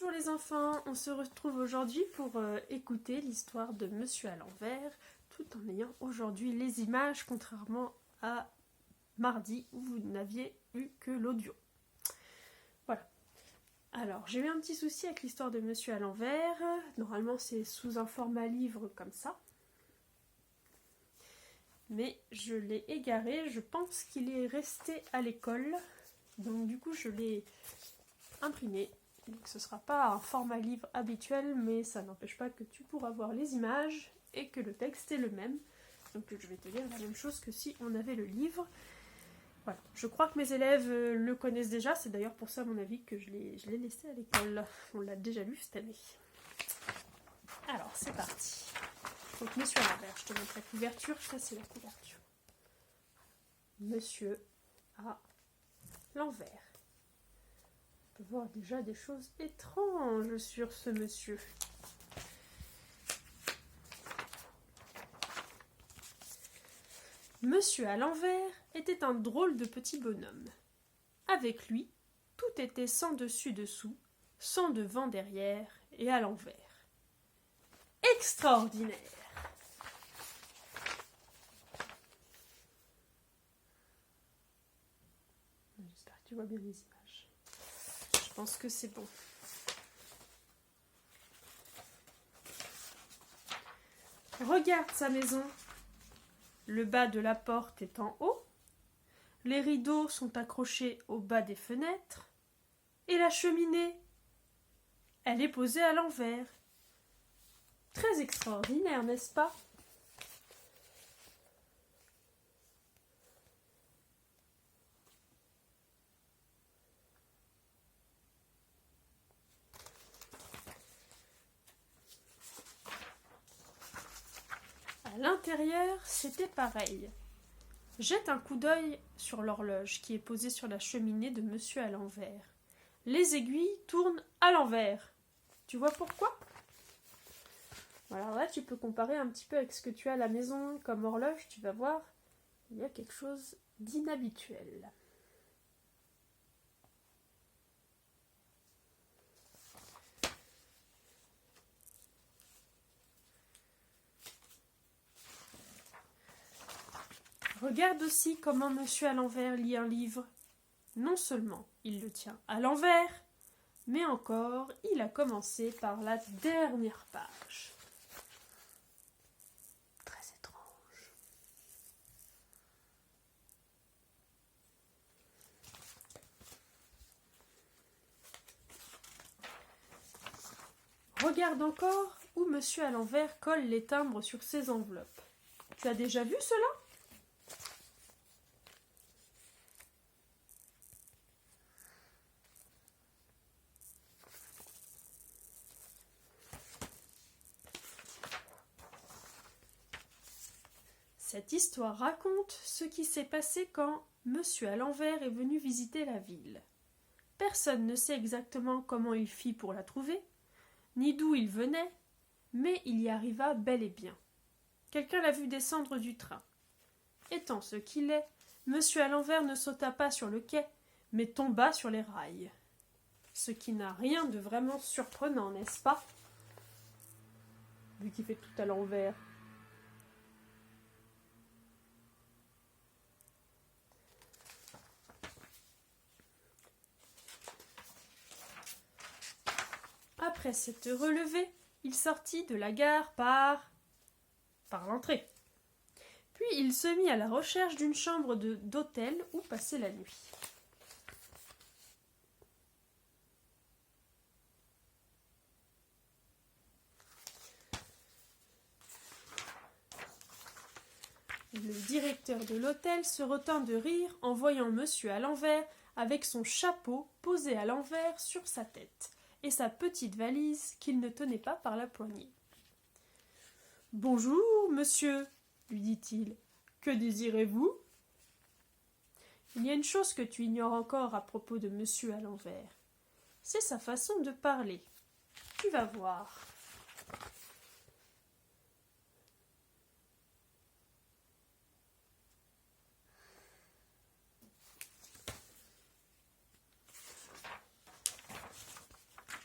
Bonjour les enfants, on se retrouve aujourd'hui pour écouter l'histoire de Monsieur à l'envers, tout en ayant aujourd'hui les images, contrairement à mardi où vous n'aviez eu que l'audio. Voilà. Alors, j'ai eu un petit souci avec l'histoire de Monsieur à l'envers. Normalement, c'est sous un format livre comme ça. Mais je l'ai égaré, je pense qu'il est resté à l'école. Donc du coup, je l'ai imprimé. Donc ce ne sera pas un format livre habituel, mais ça n'empêche pas que tu pourras voir les images et que le texte est le même. Donc je vais te lire la même chose que si on avait le livre. Voilà. Je crois que mes élèves le connaissent déjà, c'est d'ailleurs pour ça à mon avis que je l'ai laissé à l'école. On l'a déjà lu cette année. Alors c'est parti. Donc Monsieur à l'envers, je te montre la couverture, ça c'est la couverture. Monsieur à l'envers. On peut voir déjà des choses étranges sur ce monsieur. Monsieur à l'envers était un drôle de petit bonhomme. Avec lui, tout était sans dessus-dessous, sans devant derrière et à l'envers. Extraordinaire! J'espère que tu vois bien les images. Je pense que c'est bon. Regarde sa maison. Le bas de la porte est en haut. Les rideaux sont accrochés au bas des fenêtres. Et la cheminée, elle est posée à l'envers. Très extraordinaire, n'est-ce pas? À l'intérieur, c'était pareil. Jette un coup d'œil sur l'horloge qui est posée sur la cheminée de Monsieur à l'envers. Les aiguilles tournent à l'envers. Tu vois pourquoi? Alors là, tu peux comparer un petit peu avec ce que tu as à la maison comme horloge. Tu vas voir, il y a quelque chose d'inhabituel. Regarde aussi comment Monsieur à l'envers lit un livre. Non seulement il le tient à l'envers, mais encore il a commencé par la dernière page. Très étrange. Regarde encore où Monsieur à l'envers colle les timbres sur ses enveloppes. Tu as déjà vu cela? Cette histoire raconte ce qui s'est passé quand Monsieur à l'envers est venu visiter la ville. Personne ne sait exactement comment il fit pour la trouver, ni d'où il venait, mais il y arriva bel et bien. Quelqu'un l'a vu descendre du train. Étant ce qu'il est, Monsieur à l'envers ne sauta pas sur le quai, mais tomba sur les rails. Ce qui n'a rien de vraiment surprenant, n'est-ce pas? Vu qu'il fait tout à l'envers. Après s'être relevé, il sortit de la gare par l'entrée. Puis il se mit à la recherche d'une chambre d'hôtel où passer la nuit. Le directeur de l'hôtel se retint de rire en voyant Monsieur à l'envers avec son chapeau posé à l'envers sur sa tête et sa petite valise qu'il ne tenait pas par la poignée. « Bonjour, monsieur, lui dit-il. Que désirez-vous ? Il y a une chose que tu ignores encore à propos de Monsieur à l'envers. C'est sa façon de parler. Tu vas voir. »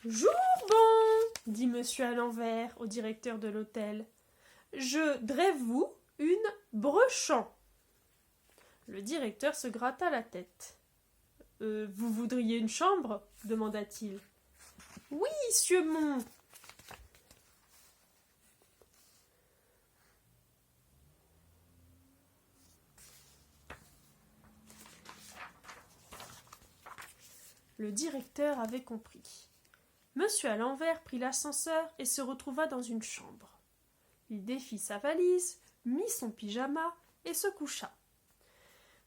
Jour bon, dit monsieur à l'envers au directeur de l'hôtel. Je drève-vous une brechamp. Le directeur se gratta la tête. Vous voudriez une chambre demanda-t-il. Oui, sieur mon. Le directeur avait compris. Monsieur à l'envers prit l'ascenseur et se retrouva dans une chambre. Il défit sa valise, mit son pyjama et se coucha.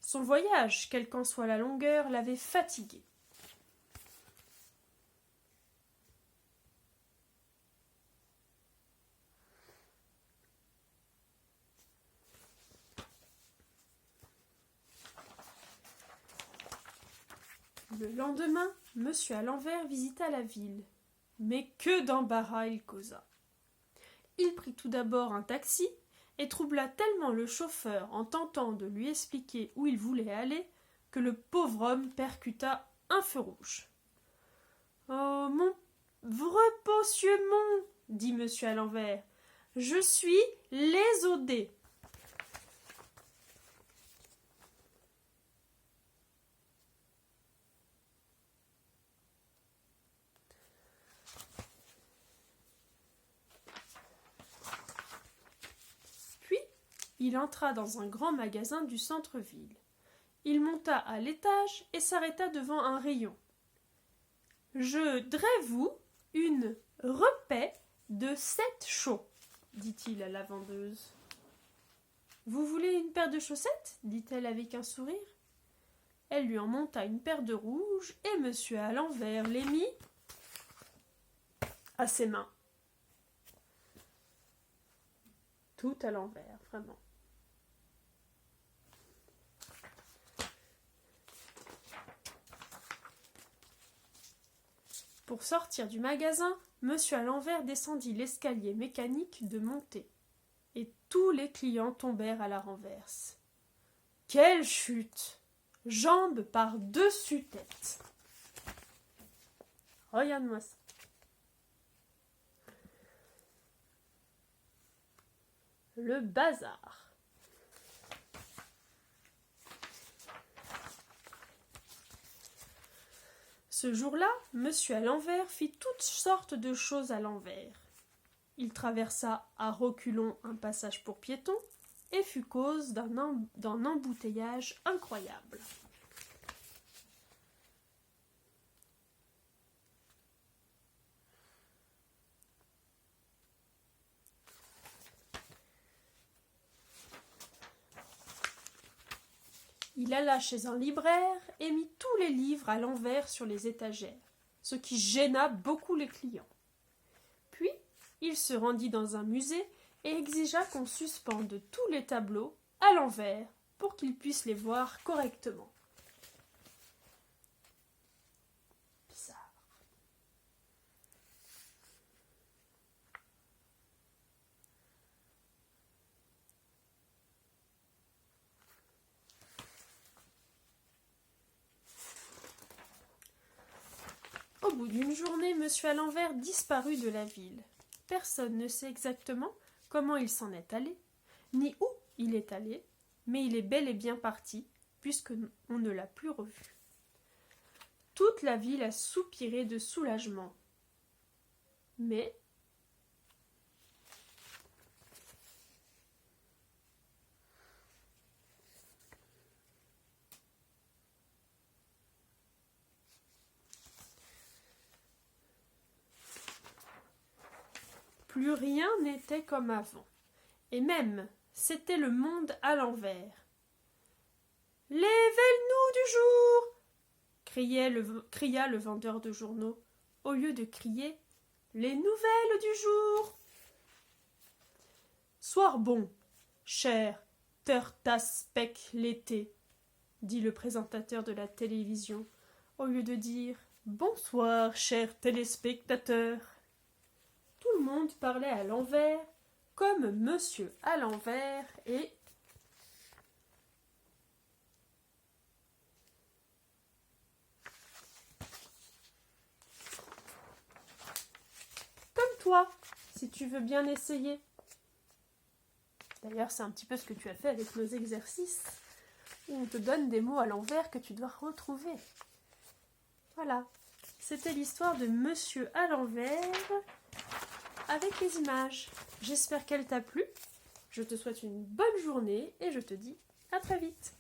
Son voyage, quelle qu'en soit la longueur, l'avait fatigué. Le lendemain, monsieur à l'envers visita la ville. Mais que d'embarras il causa. Il prit tout d'abord un taxi et troubla tellement le chauffeur en tentant de lui expliquer où il voulait aller que le pauvre homme percuta un feu rouge. « Oh, mon repos, sieur mon, dit monsieur à l'envers, je suis lézodé. Puis, il entra dans un grand magasin du centre-ville. Il monta à l'étage et s'arrêta devant un rayon. « Je drève-vous une repaix de 7 chaux, dit-il à la vendeuse. « Vous voulez une paire de chaussettes dit-elle avec un sourire. Elle lui en monta une paire de rouges et monsieur à l'envers les mit à ses mains. Tout à l'envers, vraiment. Pour sortir du magasin, monsieur à l'envers descendit l'escalier mécanique de montée. Et tous les clients tombèrent à la renverse. Quelle chute! Jambes par-dessus tête. Regarde-moi ça. Le bazar. Ce jour-là, monsieur à l'envers fit toutes sortes de choses à l'envers. Il traversa à reculons un passage pour piétons et fut cause d'un embouteillage incroyable. Il alla chez un libraire et mit tous les livres à l'envers sur les étagères, ce qui gêna beaucoup les clients. Puis, il se rendit dans un musée et exigea qu'on suspende tous les tableaux à l'envers pour qu'ils puissent les voir correctement. Bizarre. Au bout d'une journée, monsieur à l'envers disparut de la ville. Personne ne sait exactement comment il s'en est allé, ni où il est allé, mais il est bel et bien parti, puisqu'on ne l'a plus revu. Toute la ville a soupiré de soulagement. Mais plus rien n'était comme avant. Et même, c'était le monde à l'envers. « Les Vels-nous du jour !» cria le vendeur de journaux, au lieu de crier « Les nouvelles du jour !» « Soir bon, cher Tertaspec l'été !» dit le présentateur de la télévision, au lieu de dire « Bonsoir, chers téléspectateurs !» Tout le monde parlait à l'envers, comme monsieur à l'envers et toi, si tu veux bien essayer. D'ailleurs, c'est un petit peu ce que tu as fait avec nos exercices, où on te donne des mots à l'envers que tu dois retrouver. Voilà, c'était l'histoire de Monsieur à l'envers avec les images. J'espère qu'elle t'a plu. Je te souhaite une bonne journée et je te dis à très vite.